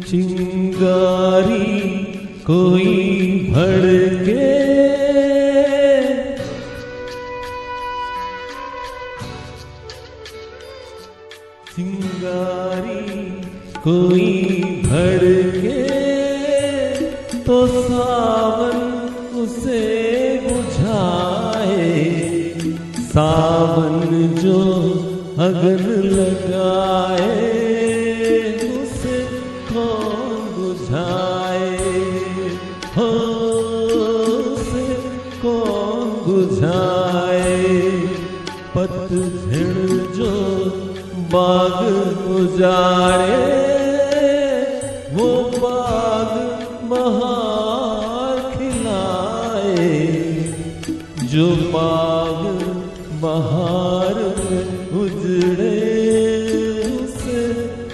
चिंगारी कोई भड़के, चिंगारी कोई भड़के तो सावन उसे बुझाए। सावन जो अगन लगाए उसे कौन बुझाए, हो उसे कौन बुझाए। पतझड़ जो बाग उजाड़े वो बाग बहार खिलाए। जो बाग बहार में उजड़े उसे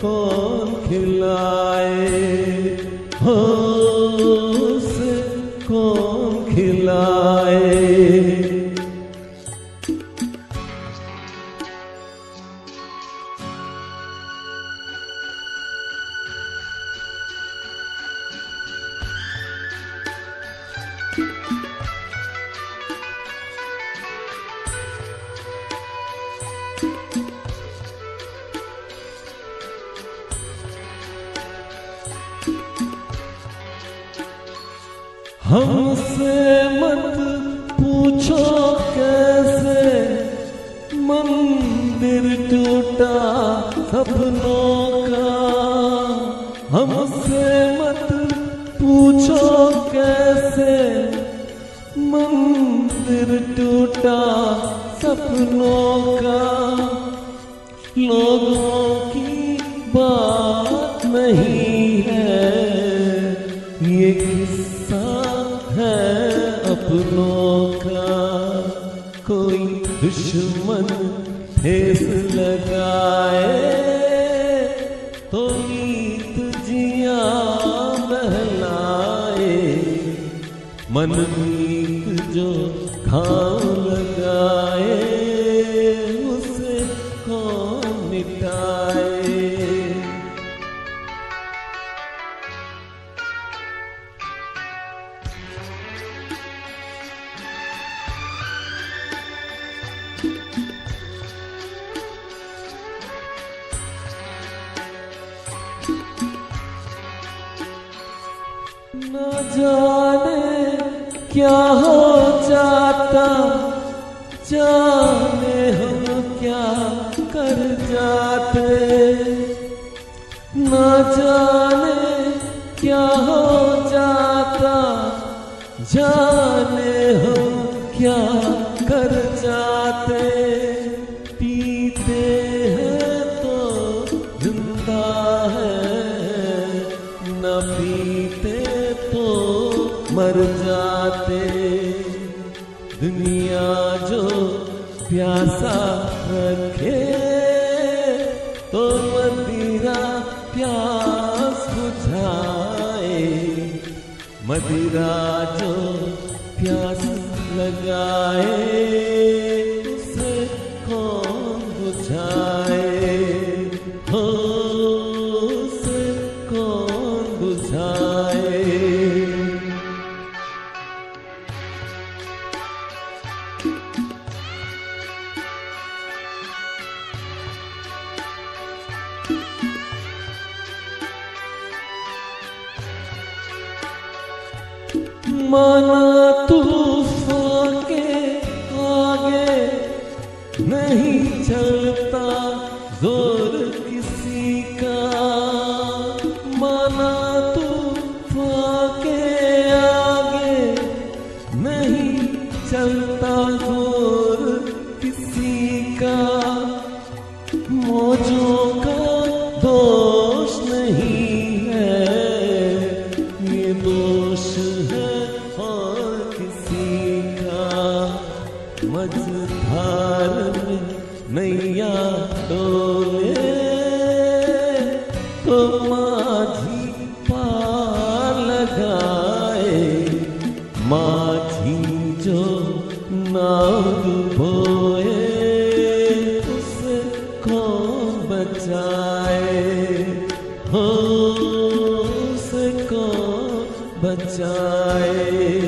कौन खिलाए, हो उसे कौन खिलाए। हमसे मत पूछो कैसे मंदिर टूटा सपनों का। हमसे मत पूछो कैसे मंदिर टूटा सपनों का। लोगों की बात नहीं है ये किस्सा है अपनों का। कोई दुश्मन ठेस लगाए तो नीत जिया बहलाए। मनमीत जो घाव लगाए उसे कौन मिटाए। न जाने क्या हो जाता, जाने हम क्या कर जाते। न जाने क्या हो जाता, जाने हम क्या कर जाते। पीते हैं तो जिंदा है, न पीते तो मर जाते। दुनिया जो प्यासा रखे तो मदिरा प्यास बुझाए। मदिरा जो प्यास लगाए उसे कौन बुझाए, हो उसे कौन बुझाए। माना तूफान के आगे नहीं चलता जोर किसी का। माना तूफान के आगे नहीं चलता जोर किसी का। मौजों का दोष नहीं है ये दोष है और किसी का। मझधार में नैया डोले तो माझी पार लगाए। माझी जो नाव डुबोए उसे कौन बचाए। जाए।